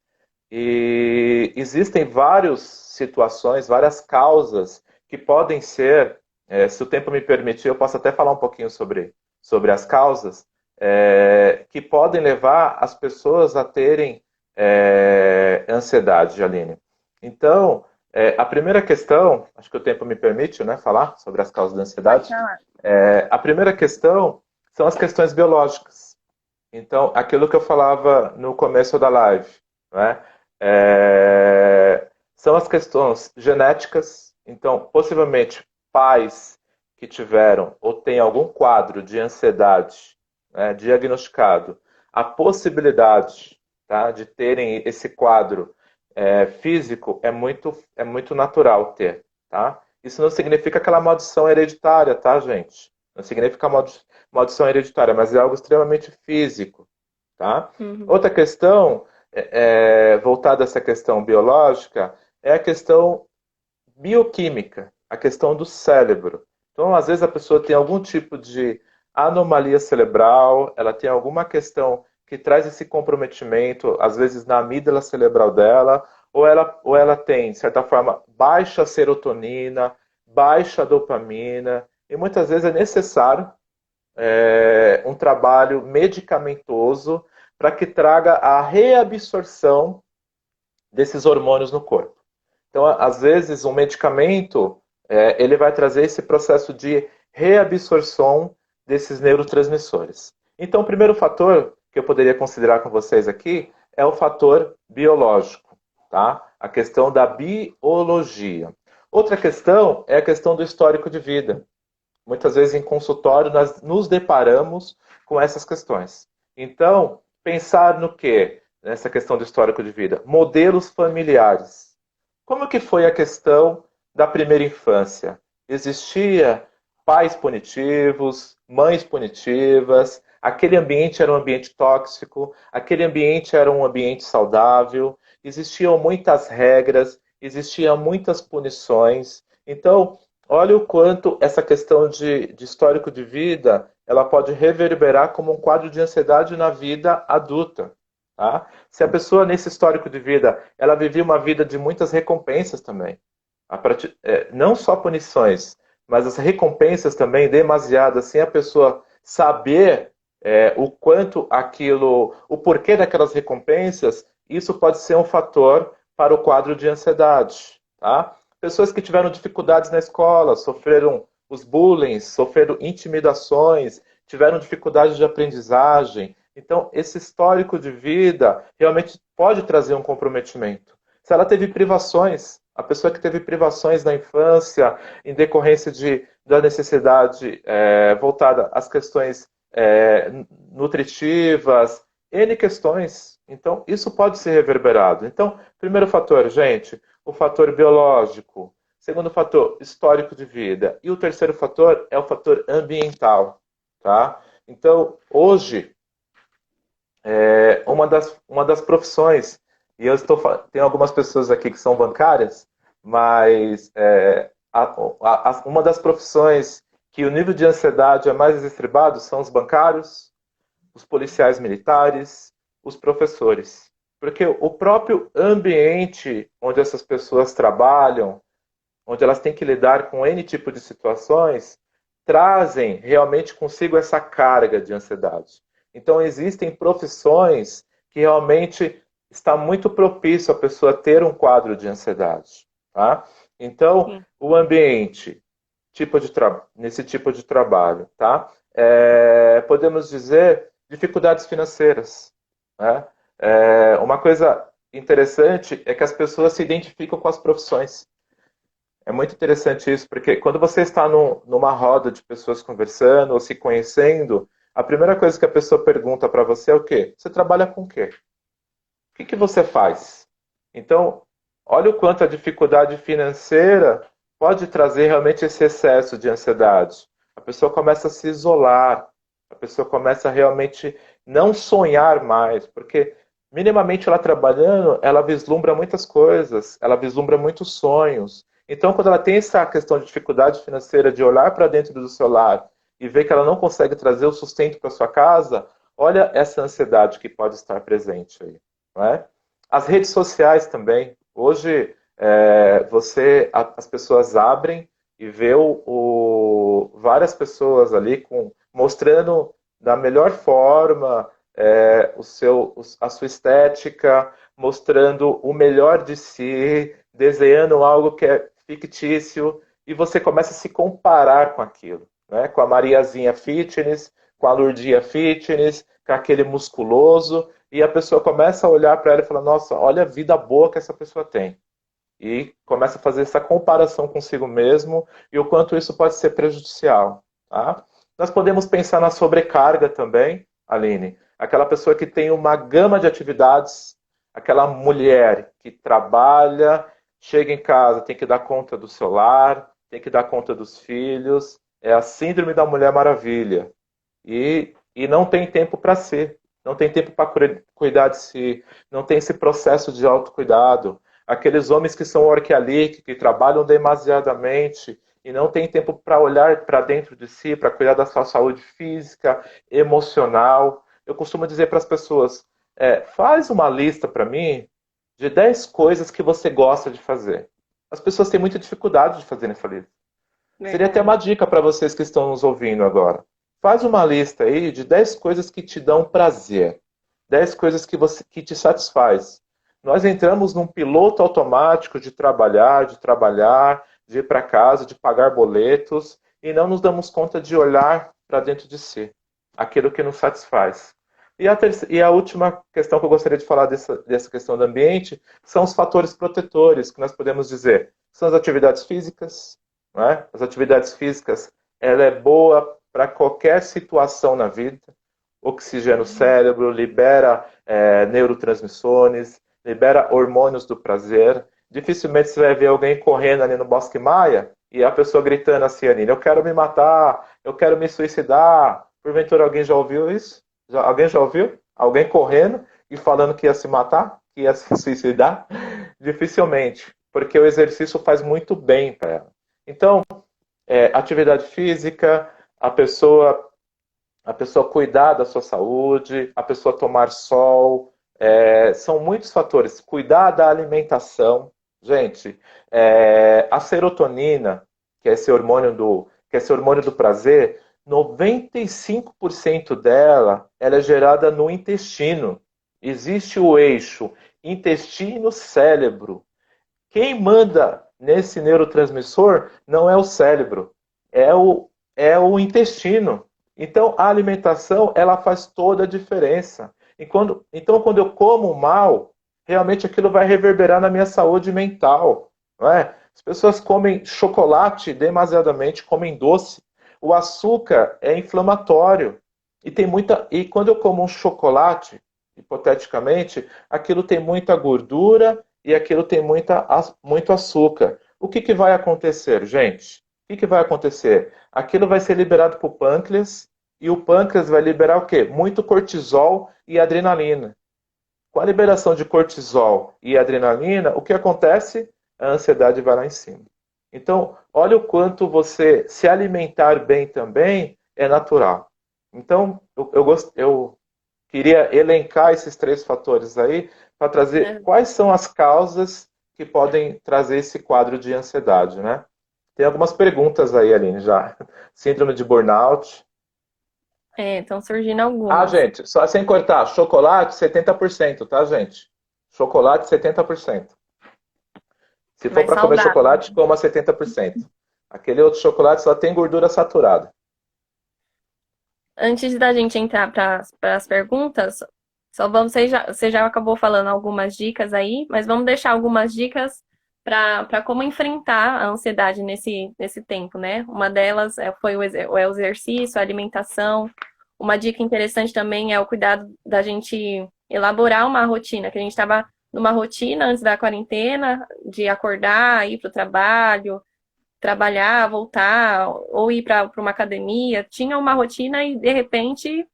E existem várias situações, várias causas que podem ser, se o tempo me permitir, eu posso até falar um pouquinho sobre as causas, que podem levar as pessoas a terem ansiedade, Aline. Então, a primeira questão, acho que o tempo me permite, né, falar sobre as causas da Pode ansiedade. falar. A primeira questão são as questões biológicas. Então, aquilo que eu falava no começo da live, né? São as questões genéticas. Então, possivelmente, pais que tiveram ou têm algum quadro de ansiedade, né, diagnosticado, a possibilidade, tá, de terem esse quadro físico é muito natural ter. Tá? Isso não significa aquela maldição hereditária, tá, gente? Não significa maldição hereditária, mas é algo extremamente físico. Tá? Uhum. Outra questão, voltada a essa questão biológica, é a questão bioquímica, a questão do cérebro. Então, às vezes, a pessoa tem algum tipo de anomalia cerebral, ela tem alguma questão que traz esse comprometimento, às vezes na amígdala cerebral dela, ou ela tem, de certa forma, baixa serotonina, baixa dopamina, e muitas vezes é necessário um trabalho medicamentoso para que traga a reabsorção desses hormônios no corpo. Então, às vezes, um medicamento ele vai trazer esse processo de reabsorção desses neurotransmissores. Então, o primeiro fator que eu poderia considerar com vocês aqui é o fator biológico, tá? A questão da biologia. Outra questão é a questão do histórico de vida. Muitas vezes em consultório nós nos deparamos com essas questões. Então, pensar no que? Nessa questão do histórico de vida. Modelos familiares. Como que foi a questão da primeira infância? Existia pais punitivos, mães punitivas, aquele ambiente era um ambiente tóxico, aquele ambiente era um ambiente saudável, existiam muitas regras, existiam muitas punições. Então, olha o quanto essa questão de histórico de vida ela pode reverberar como um quadro de ansiedade na vida adulta. Tá? Se a pessoa, nesse histórico de vida, ela vivia uma vida de muitas recompensas também. Não só punições, mas as recompensas também demasiadas, sem a pessoa saber o quanto aquilo, o porquê daquelas recompensas, isso pode ser um fator para o quadro de ansiedade. Tá? Pessoas que tiveram dificuldades na escola, sofreram os bullying, sofreram intimidações, tiveram dificuldades de aprendizagem. Então, esse histórico de vida realmente pode trazer um comprometimento. Se ela teve privações, a pessoa que teve privações na infância, em decorrência da necessidade voltada às questões nutritivas, N questões. Então, isso pode ser reverberado. Então, primeiro fator, gente, o fator biológico. Segundo fator, histórico de vida. E o terceiro fator é o fator ambiental. Tá? Então, hoje, uma das profissões, e tem algumas pessoas aqui que são bancárias, mas uma das profissões que o nível de ansiedade é mais exacerbado são os bancários, os policiais militares, os professores. Porque o próprio ambiente onde essas pessoas trabalham, onde elas têm que lidar com N tipo de situações, trazem realmente consigo essa carga de ansiedade. Então, existem profissões que realmente está muito propício a pessoa ter um quadro de ansiedade, tá? Então, Sim. o ambiente nesse tipo de trabalho, tá? Podemos dizer dificuldades financeiras, né? Uma coisa interessante é que as pessoas se identificam com as profissões. É muito interessante isso, porque quando você está numa roda de pessoas conversando ou se conhecendo, a primeira coisa que a pessoa pergunta para você é o quê? Você trabalha com o quê? O que que você faz? Então, olha o quanto a dificuldade financeira pode trazer realmente esse excesso de ansiedade. A pessoa começa a se isolar, a pessoa começa a realmente não sonhar mais, porque minimamente ela trabalhando, ela vislumbra muitas coisas, ela vislumbra muitos sonhos. Então, quando ela tem essa questão de dificuldade financeira, de olhar para dentro do seu lar e ver que ela não consegue trazer o sustento para sua casa, olha essa ansiedade que pode estar presente aí. Não é? As redes sociais também. Hoje, as pessoas abrem e vê várias pessoas ali mostrando da melhor forma a sua estética, mostrando o melhor de si, desenhando algo que é fictício, e você começa a se comparar com aquilo, né? Com a Mariazinha Fitness, com a Lurdinha Fitness, com aquele musculoso, e a pessoa começa a olhar para ela e fala: nossa, olha a vida boa que essa pessoa tem. E começa a fazer essa comparação consigo mesmo e o quanto isso pode ser prejudicial. Tá? Nós podemos pensar na sobrecarga também, Aline. Aquela pessoa que tem uma gama de atividades, aquela mulher que trabalha, chega em casa, tem que dar conta do seu lar, tem que dar conta dos filhos. É a síndrome da Mulher Maravilha. E não tem tempo para si, não tem tempo para cuidar de si, não tem esse processo de autocuidado. Aqueles homens que são orquialic, que trabalham demasiadamente e não tem tempo para olhar para dentro de si, para cuidar da sua saúde física, emocional. Eu costumo dizer para as pessoas: faz uma lista para mim de 10 coisas que você gosta de fazer. As pessoas têm muita dificuldade de fazer essa lista. Seria até uma Verdade. dica para vocês que estão nos ouvindo agora. Faz uma lista aí de 10 coisas que te dão prazer, 10 coisas que te satisfaz. Nós entramos num piloto automático de ir para casa, de pagar boletos, e não nos damos conta de olhar para dentro de si, aquilo que nos satisfaz. E a última questão que eu gostaria de falar dessa questão do ambiente são os fatores protetores, que nós podemos dizer. São as atividades físicas, não é? As atividades físicas, ela é boa para qualquer situação na vida. Oxigena o Uhum. cérebro, libera neurotransmissores, libera hormônios do prazer. Dificilmente você vai ver alguém correndo ali no Bosque Maia e a pessoa gritando assim, Aline, eu quero me matar, eu quero me suicidar. Porventura alguém já ouviu isso? Alguém já ouviu? Alguém correndo e falando que ia se matar, que ia se suicidar? Dificilmente, porque o exercício faz muito bem para ela. Então, atividade física, a pessoa, a pessoa cuidar da sua saúde, a pessoa tomar sol, são muitos fatores. Cuidar da alimentação. Gente, a serotonina, que é esse hormônio do prazer, 95% dela ela é gerada no intestino. Existe o eixo intestino-cérebro. Quem manda nesse neurotransmissor não é o cérebro, é o intestino. Então, a alimentação ela faz toda a diferença. Então, quando eu como mal, realmente aquilo vai reverberar na minha saúde mental. Não é? As pessoas comem chocolate demasiadamente, comem doce. O açúcar é inflamatório. E quando eu como um chocolate, hipoteticamente, aquilo tem muita gordura e aquilo tem muito açúcar. O que vai acontecer, gente? O que vai acontecer? Aquilo vai ser liberado para o pâncreas e o pâncreas vai liberar o quê? Muito cortisol e adrenalina. Com a liberação de cortisol e adrenalina, o que acontece? A ansiedade vai lá em cima. Então, olha o quanto você se alimentar bem também é natural. Então, eu queria elencar esses três fatores aí para trazer É, quais são as causas que podem trazer esse quadro de ansiedade, né? Tem algumas perguntas aí, Aline, já. Síndrome de burnout. estão surgindo Ah, algumas. gente, só sem cortar, chocolate 70%, tá, gente? Chocolate, 70%. Se for Mais para comer saudável. chocolate, coma 70%. Aquele outro chocolate só tem gordura saturada. Antes da gente entrar para as perguntas, só vamos, você já acabou falando algumas dicas aí, mas vamos deixar algumas dicas para como enfrentar a ansiedade nesse tempo, né? Uma delas foi o exercício, a alimentação. Uma dica interessante também é o cuidado da gente elaborar uma rotina, que a gente estava numa rotina antes da quarentena, de acordar, ir para o trabalho, trabalhar, voltar, ou ir para uma academia, tinha uma rotina e de repente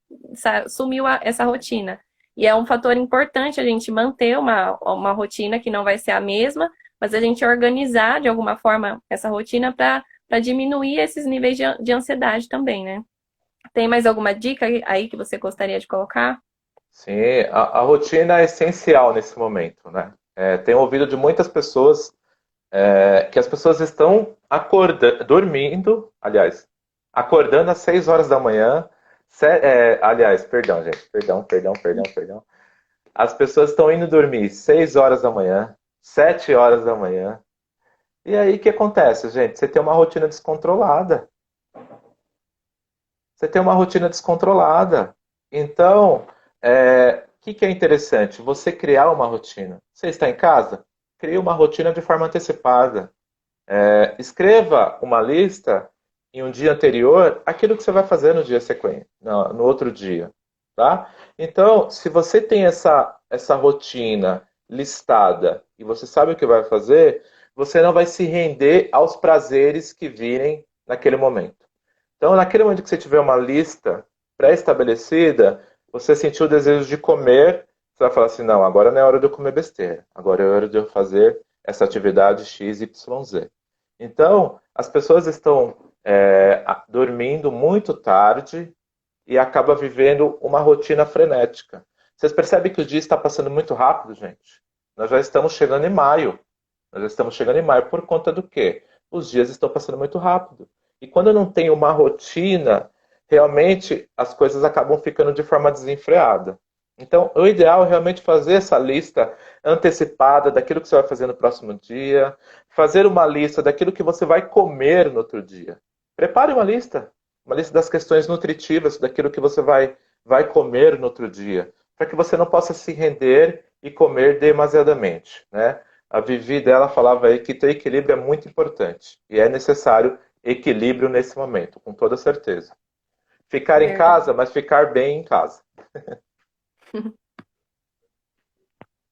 sumiu essa rotina. E é um fator importante a gente manter uma rotina que não vai ser a mesma, mas a gente organizar de alguma forma essa rotina para diminuir esses níveis de ansiedade também, né? Tem mais alguma dica aí que você gostaria de colocar? Sim, a rotina é essencial nesse momento, né? Tenho ouvido de muitas pessoas que as pessoas estão dormindo, aliás, acordando às 6 horas da manhã. Aliás, perdão, gente, perdão. As pessoas estão indo dormir 6 horas da manhã, 7 horas da manhã. E aí o que acontece, gente? Você tem uma rotina descontrolada. Você tem uma rotina descontrolada. Então, o que é interessante? Você criar uma rotina. Você está em casa? Crie uma rotina de forma antecipada. Escreva uma lista em um dia anterior, aquilo que você vai fazer no dia sequente, no outro dia, tá? Então, se você tem essa rotina listada e você sabe o que vai fazer, você não vai se render aos prazeres que virem naquele momento. Então, naquele momento que você tiver uma lista pré-estabelecida, você sentiu o desejo de comer, você vai falar assim, não, agora não é hora de eu comer besteira, agora é hora de eu fazer essa atividade X, Y, Z. Então, as pessoas estão dormindo muito tarde e acaba vivendo uma rotina frenética. Vocês percebem que o dia está passando muito rápido, gente? Nós já estamos chegando em maio. Nós já estamos chegando em maio por conta do quê? Os dias estão passando muito rápido. E quando eu não tenho uma rotina, realmente as coisas acabam ficando de forma desenfreada. Então, o ideal é realmente fazer essa lista antecipada daquilo que você vai fazer no próximo dia, fazer uma lista daquilo que você vai comer no outro dia. Prepare uma lista das questões nutritivas, daquilo que você vai comer no outro dia, para que você não possa se render e comer demasiadamente, né? A Vivi dela falava aí que ter equilíbrio é muito importante e é necessário equilíbrio nesse momento, com toda certeza. Ficar em Verdade. casa, mas ficar bem em casa.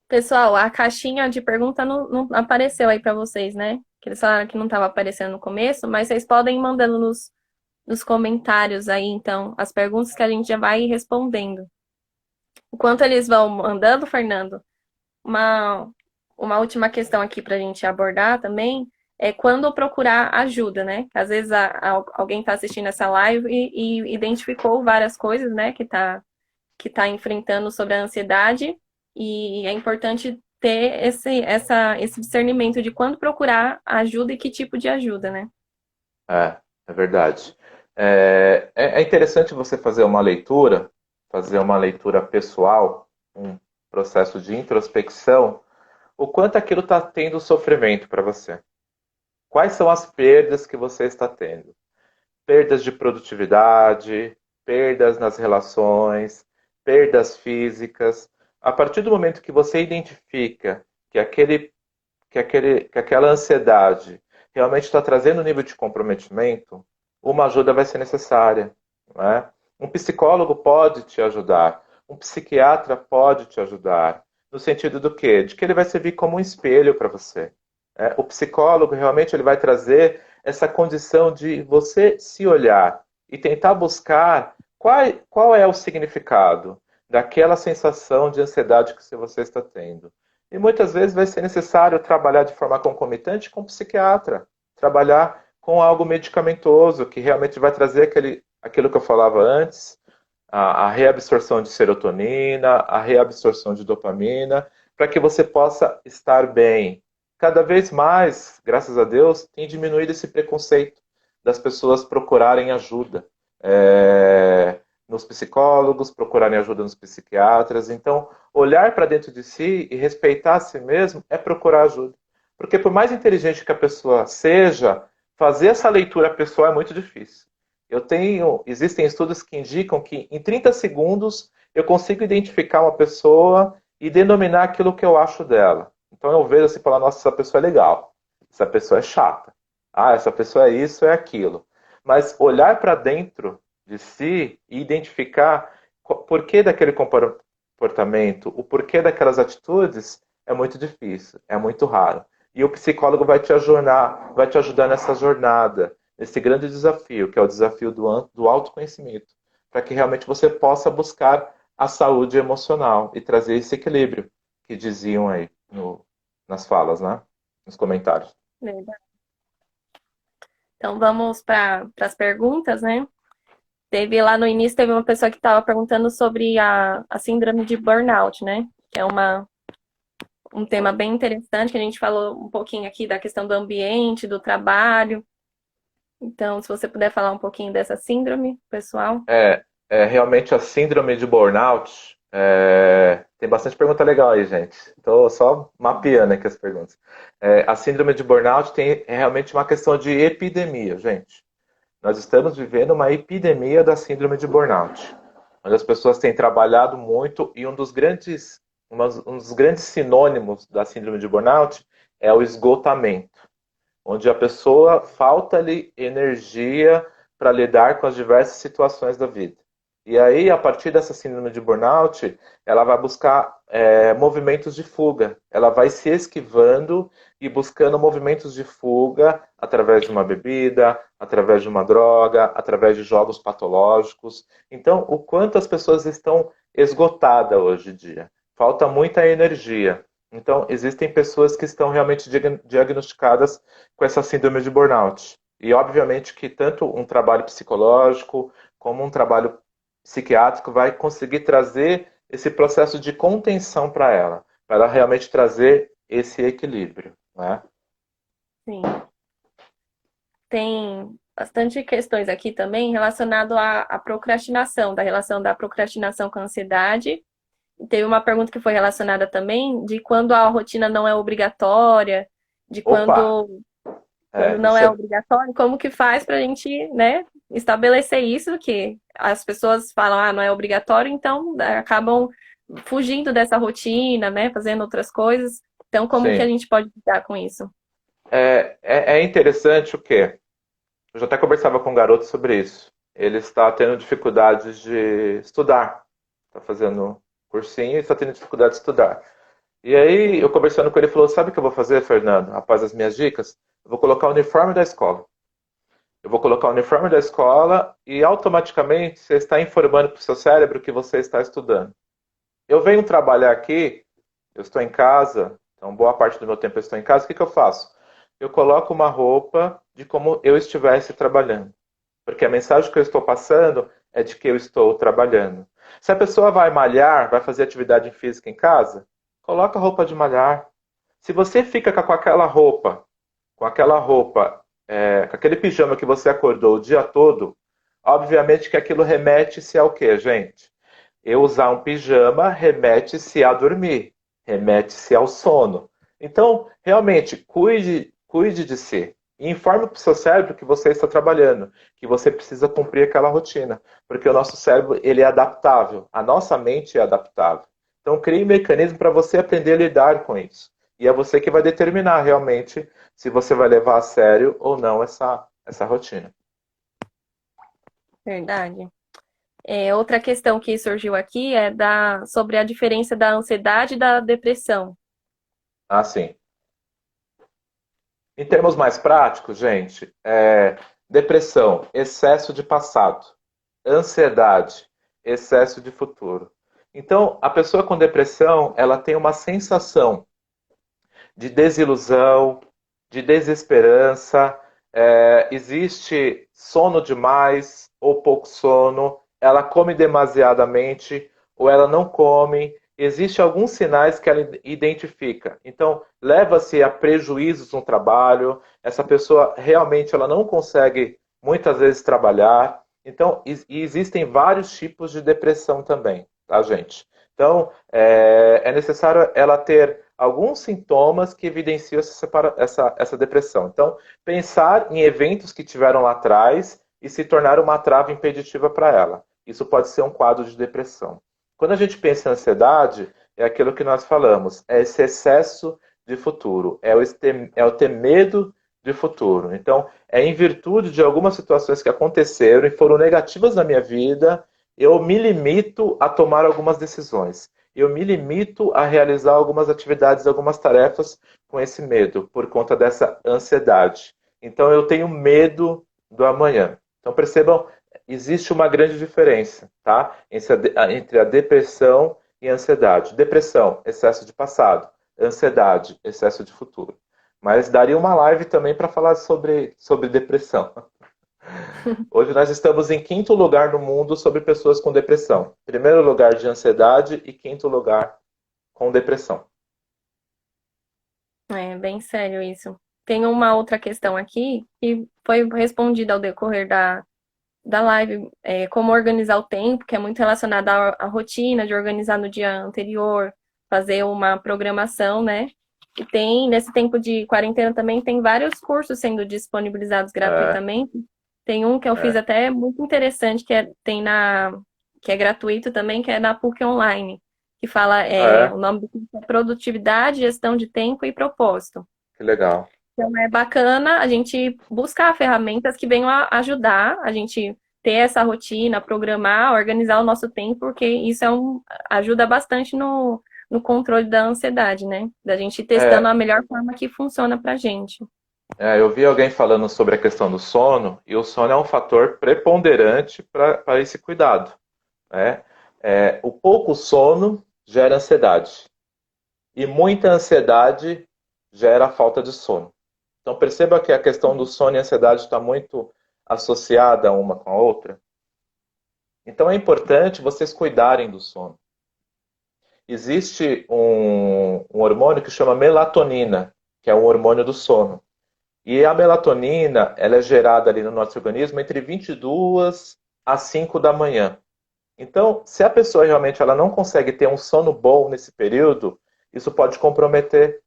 Pessoal, a caixinha de pergunta não apareceu aí para vocês, né? Que eles falaram que não estava aparecendo no começo, mas vocês podem ir mandando nos comentários aí, então, as perguntas que a gente já vai respondendo. Enquanto eles vão mandando, Fernando, uma, uma última questão aqui para a gente abordar também é quando procurar ajuda, né? Às vezes alguém está assistindo essa live e identificou várias coisas, né, que tá enfrentando sobre a ansiedade e é importante ter esse discernimento de quando procurar ajuda e que tipo de ajuda, né? É verdade. É interessante você fazer uma leitura pessoal, um processo de introspecção, o quanto aquilo está tendo sofrimento para você. Quais são as perdas que você está tendo? Perdas de produtividade, perdas nas relações, perdas físicas. A partir do momento que você identifica que aquela ansiedade realmente está trazendo um nível de comprometimento, uma ajuda vai ser necessária. Né? Um psicólogo pode te ajudar, um psiquiatra pode te ajudar, no sentido do quê? De que ele vai servir como um espelho para você. O psicólogo realmente ele vai trazer essa condição de você se olhar e tentar buscar qual é o significado daquela sensação de ansiedade que você está tendo. E muitas vezes vai ser necessário trabalhar de forma concomitante com o psiquiatra, trabalhar com algo medicamentoso, que realmente vai trazer aquilo que eu falava antes, a reabsorção de serotonina, a reabsorção de dopamina, para que você possa estar bem. Cada vez mais, graças a Deus, tem diminuído esse preconceito das pessoas procurarem ajuda. É, nos psicólogos, procurarem ajuda nos psiquiatras. Então, olhar para dentro de si e respeitar a si mesmo é procurar ajuda. Porque por mais inteligente que a pessoa seja, fazer essa leitura pessoal é muito difícil. Existem estudos que indicam que em 30 segundos eu consigo identificar uma pessoa e denominar aquilo que eu acho dela. Então eu vejo assim, falar, nossa, essa pessoa é legal, essa pessoa é chata, essa pessoa é isso, é aquilo. Mas olhar para dentro de si e identificar o porquê daquele comportamento, o porquê daquelas atitudes, é muito difícil, é muito raro. E o psicólogo vai te ajudar nessa jornada, nesse grande desafio, que é o desafio do autoconhecimento, para que realmente você possa buscar a saúde emocional e trazer esse equilíbrio que diziam aí nas falas, né? Nos comentários. Verdade. Então vamos para as perguntas, né? Teve lá no início, teve uma pessoa que estava perguntando sobre a síndrome de burnout, né? Que é um tema bem interessante, que a gente falou um pouquinho aqui da questão do ambiente, do trabalho. Então, se você puder falar um pouquinho dessa síndrome, pessoal. Realmente a síndrome de burnout. Tem bastante pergunta legal aí, gente. Estou só mapeando aqui as perguntas. A síndrome de burnout é realmente uma questão de epidemia, gente. Nós estamos vivendo uma epidemia da síndrome de burnout, onde as pessoas têm trabalhado muito e um dos grandes sinônimos da síndrome de burnout é o esgotamento, onde a pessoa falta-lhe energia para lidar com as diversas situações da vida. E aí, a partir dessa síndrome de burnout, ela vai buscar movimentos de fuga. Ela vai se esquivando e buscando movimentos de fuga através de uma bebida, através de uma droga, através de jogos patológicos. Então, o quanto as pessoas estão esgotadas hoje em dia. Falta muita energia. Então, existem pessoas que estão realmente diagnosticadas com essa síndrome de burnout. E, obviamente, que tanto um trabalho psicológico como um trabalho psiquiátrico vai conseguir trazer esse processo de contenção para ela realmente trazer esse equilíbrio, né? Sim. Tem bastante questões aqui também relacionado à procrastinação, da relação da procrastinação com a ansiedade. Teve uma pergunta que foi relacionada também de quando a rotina não é obrigatória, de Opa! quando não Isso é é obrigatório, como que faz para a gente, né, estabelecer isso, que as pessoas falam, não é obrigatório, então acabam fugindo dessa rotina, né, fazendo outras coisas. Então, como que a sim. gente pode lidar com isso? É interessante o quê? Eu já até conversava com um garoto sobre isso. Ele está tendo dificuldades de estudar. Está fazendo cursinho e está tendo dificuldade de estudar. E aí, eu conversando com ele, ele falou: Sabe o que eu vou fazer, Fernando? Após as minhas dicas, eu vou colocar o uniforme da escola. Eu vou colocar o uniforme da escola e automaticamente você está informando para o seu cérebro que você está estudando. Eu venho trabalhar aqui, eu estou em casa, então boa parte do meu tempo eu estou em casa, o que, que eu faço? Eu coloco uma roupa de como eu estivesse trabalhando. Porque a mensagem que eu estou passando é de que eu estou trabalhando. Se a pessoa vai malhar, vai fazer atividade física em casa, coloca a roupa de malhar. Se você fica com aquela roupa, com aquele pijama que você acordou o dia todo, obviamente que aquilo remete-se ao quê, gente? Eu usar um pijama remete-se a dormir, remete-se ao sono. Então, realmente, cuide de si. E informe para o seu cérebro que você está trabalhando, que você precisa cumprir aquela rotina. Porque o nosso cérebro ele é adaptável, a nossa mente é adaptável. Então, crie um mecanismo para você aprender a lidar com isso. E é você que vai determinar realmente se você vai levar a sério ou não essa rotina. Verdade. Outra questão que surgiu aqui é sobre a diferença da ansiedade e da depressão. Ah, sim. Em termos mais práticos, gente, depressão, excesso de passado. Ansiedade, excesso de futuro. Então, a pessoa com depressão, ela tem uma sensação de desilusão, de desesperança, existe sono demais ou pouco sono, ela come demasiadamente ou ela não come, existem alguns sinais que ela identifica. Então, leva-se a prejuízos no trabalho, essa pessoa realmente ela não consegue muitas vezes trabalhar, Então, e existem vários tipos de depressão também, tá, gente? Então, é necessário ela ter alguns sintomas que evidenciam essa depressão. Então, pensar em eventos que tiveram lá atrás e se tornar uma trava impeditiva para ela. Isso pode ser um quadro de depressão. Quando a gente pensa em ansiedade, é aquilo que nós falamos, é esse excesso de futuro, é o ter medo de futuro. Então, em virtude de algumas situações que aconteceram e foram negativas na minha vida, eu me limito a tomar algumas decisões. Eu me limito a realizar algumas atividades, algumas tarefas com esse medo, por conta dessa ansiedade. Então, eu tenho medo do amanhã. Então, percebam, existe uma grande diferença, tá? Entre a depressão e a ansiedade. Depressão, excesso de passado. Ansiedade, excesso de futuro. Mas daria uma live também para falar sobre depressão. Hoje nós estamos em quinto lugar no mundo sobre pessoas com depressão. Primeiro lugar de ansiedade e quinto lugar com depressão. É bem sério isso. Tem uma outra questão aqui que foi respondida ao decorrer da live, como organizar o tempo, que é muito relacionada à rotina de organizar no dia anterior, fazer uma programação, né? E tem, nesse tempo de quarentena também, tem vários cursos sendo disponibilizados É, gratuitamente. Tem um que eu fiz é, até muito interessante, que é gratuito também, que é na PUC Online, que fala, o é, nome do curso é Produtividade, Gestão de Tempo e Propósito. que legal. Então é bacana a gente buscar ferramentas que venham a ajudar a gente ter essa rotina, programar, organizar o nosso tempo, porque isso ajuda bastante no controle da ansiedade, né? Da gente ir testando É, a melhor forma que funciona pra gente. eu vi alguém falando sobre a questão do sono, e o sono é um fator preponderante para esse cuidado. Né? O pouco sono gera ansiedade, e muita ansiedade gera falta de sono. Então perceba que a questão do sono e ansiedade está muito associada uma com a outra. Então é importante vocês cuidarem do sono. Existe um hormônio que chama melatonina, que é um hormônio do sono. E a melatonina, ela é gerada ali no nosso organismo entre 22 às 5 da manhã. Então, se a pessoa realmente ela não consegue ter um sono bom nesse período, isso pode comprometer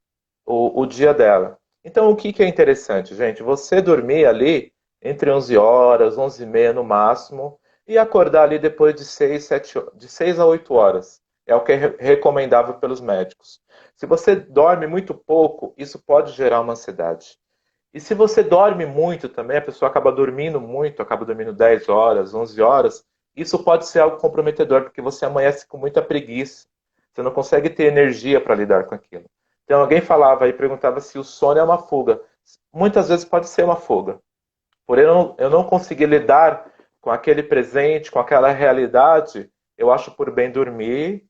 o dia dela. Então, o que, que é interessante, gente? Você dormir ali entre 11 horas, 11 e meia no máximo, e acordar ali depois de 6 a 8 horas. É o que é recomendável pelos médicos. Se você dorme muito pouco, isso pode gerar uma ansiedade. E se você dorme muito também, a pessoa acaba dormindo 10 horas, 11 horas, isso pode ser algo comprometedor, porque você amanhece com muita preguiça. Você não consegue ter energia para lidar com aquilo. Então alguém falava e perguntava se o sono é uma fuga. Muitas vezes pode ser uma fuga. Porém, eu não conseguir lidar com aquele presente, com aquela realidade, eu acho por bem dormir,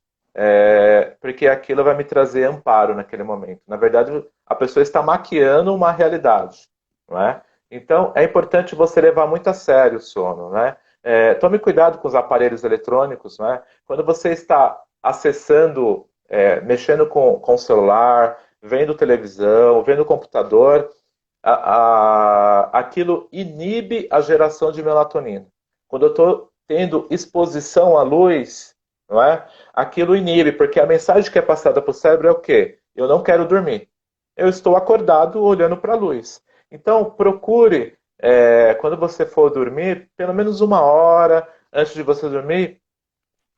porque aquilo vai me trazer amparo naquele momento. Na verdade, a pessoa está maquiando uma realidade, não é? Então, é importante você levar muito a sério o sono, né? Tome cuidado com os aparelhos eletrônicos, né? Quando você está acessando, mexendo com o celular, vendo televisão, vendo computador, aquilo inibe a geração de melatonina. Quando eu estou tendo exposição à luz, não é? Aquilo inibe, porque a mensagem que é passada para o cérebro é o quê? Eu não quero dormir. Eu estou acordado olhando para a luz. Então, procure, quando você for dormir, pelo menos uma hora antes de você dormir,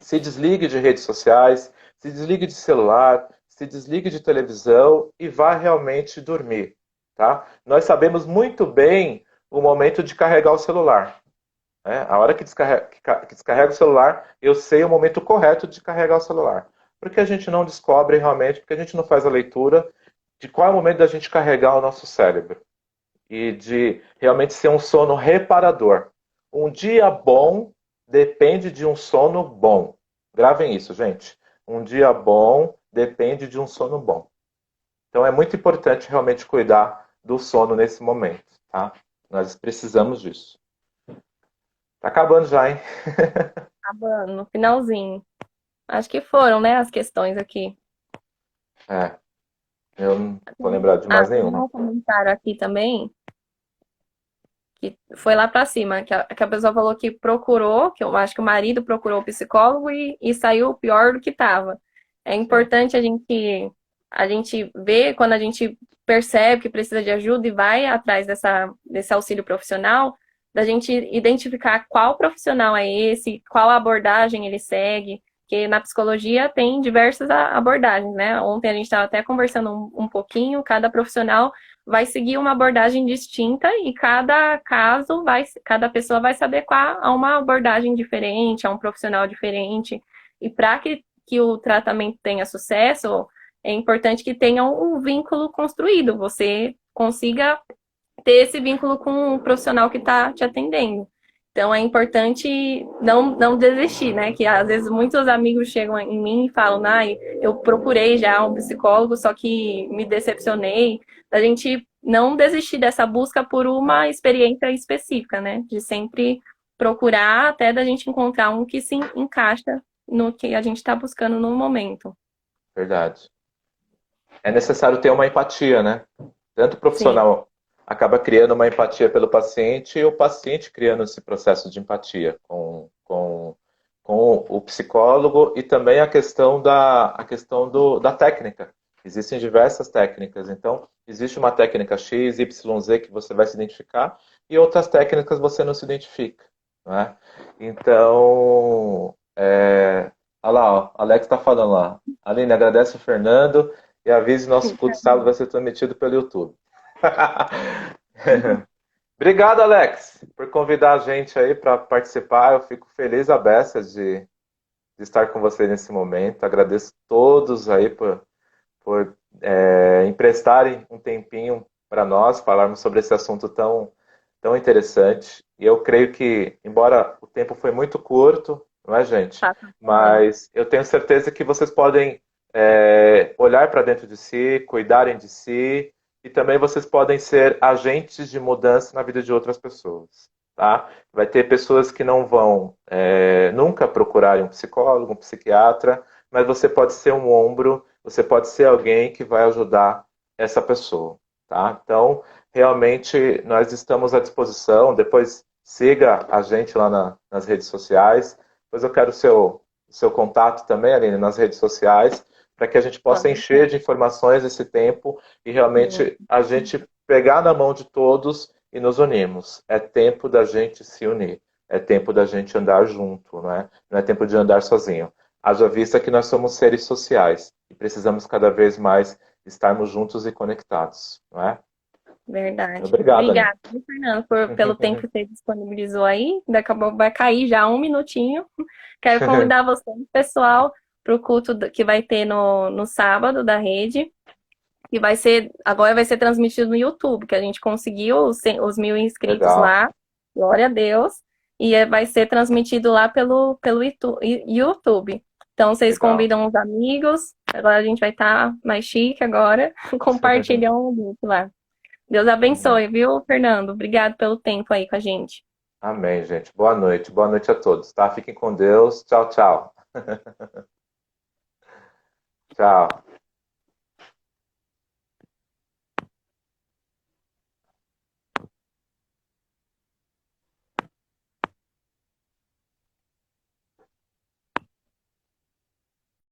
se desligue de redes sociais, se desligue de celular, se desligue de televisão e vá realmente dormir, tá? Nós sabemos muito bem o momento de carregar o celular. Né? A hora que descarrega o celular, eu sei o momento correto de carregar o celular. Porque a gente não descobre realmente, porque a gente não faz a leitura de qual é o momento da gente carregar o nosso cérebro. E de realmente ser um sono reparador. Um dia bom depende de um sono bom. Gravem isso, gente. Um dia bom depende de um sono bom. Então é muito importante realmente cuidar do sono nesse momento, tá? Nós precisamos disso. Tá acabando já, hein? Acabando, no finalzinho. Acho que foram, né, as questões aqui. É, eu não vou lembrar de mais Tem nenhuma. um comentário aqui também que foi lá pra cima, que a pessoa falou que procurou, que eu acho que o marido procurou o psicólogo e saiu pior do que estava. É Sim, importante a gente ver quando a gente percebe que precisa de ajuda e vai atrás desse auxílio profissional, da gente identificar qual profissional é esse, qual abordagem ele segue, porque na psicologia tem diversas abordagens, né? Ontem a gente estava até conversando um pouquinho, cada profissional vai seguir uma abordagem distinta e cada caso cada pessoa vai se adequar a uma abordagem diferente, a um profissional diferente. E para que o tratamento tenha sucesso, é importante que tenha um vínculo construído, você consiga ter esse vínculo com o profissional que está te atendendo. Então é importante não desistir, né? Que às vezes muitos amigos chegam em mim e falam, ai, eu procurei já um psicólogo, só que me decepcionei. A gente não desistir dessa busca por uma experiência específica, né? De sempre procurar até da gente encontrar um que se encaixa no que a gente está buscando no momento. verdade. É necessário ter uma empatia, né? Tanto o Sim, profissional acaba criando uma empatia pelo paciente e o paciente criando esse processo de empatia com o psicólogo e também a questão da técnica. Existem diversas técnicas, então existe uma técnica X, Y, Z que você vai se identificar e outras técnicas você não se identifica, né? Então, olha lá, ó, Alex está falando lá. Aline, agradece o Fernando e avise nosso culto sábado vai ser transmitido pelo YouTube. Obrigado, Alex, por convidar a gente aí para participar. Eu fico feliz a beça de estar com você nesse momento. Agradeço todos aí por emprestarem um tempinho para nós falarmos sobre esse assunto tão interessante. E eu creio que, embora o tempo foi muito curto, não é, gente? passa voando. Mas eu tenho certeza que vocês podem olhar para dentro de si, cuidarem de si, e também vocês podem ser agentes de mudança na vida de outras pessoas. Tá? Vai ter pessoas que não vão nunca procurar um psicólogo, um psiquiatra, mas você pode ser um ombro, você pode ser alguém que vai ajudar essa pessoa. Tá? Então, realmente, nós estamos à disposição. Depois, siga a gente lá nas redes sociais. Depois eu quero o seu contato também, Aline, nas redes sociais, para que a gente possa Pode encher deixar. de informações esse tempo e realmente Sim. a gente pegar na mão de todos e nos unirmos. É tempo da gente se unir. É tempo da gente andar junto, não é? Não é tempo de andar sozinho. Haja vista que nós somos seres sociais e precisamos cada vez mais estarmos juntos e conectados, não é? Verdade. Obrigado, Aline. Obrigada, viu, Fernando, pelo tempo que você disponibilizou aí. Daqui a pouco vai cair já um minutinho. Quero convidar você, pessoal, para o culto que vai ter no sábado da rede. Que agora vai ser transmitido no YouTube, que a gente conseguiu os 1.000 inscritos Legal. lá. Glória a Deus. E vai ser transmitido lá pelo YouTube. Então, vocês Legal. convidam os amigos. Agora a gente vai estar mais chique agora. Compartilham o link lá. Deus Amém. abençoe, viu, Fernando? Obrigado pelo tempo aí com a gente. Amém, gente. Boa noite. Boa noite a todos, tá? Fiquem com Deus. Tchau, tchau. Tchau.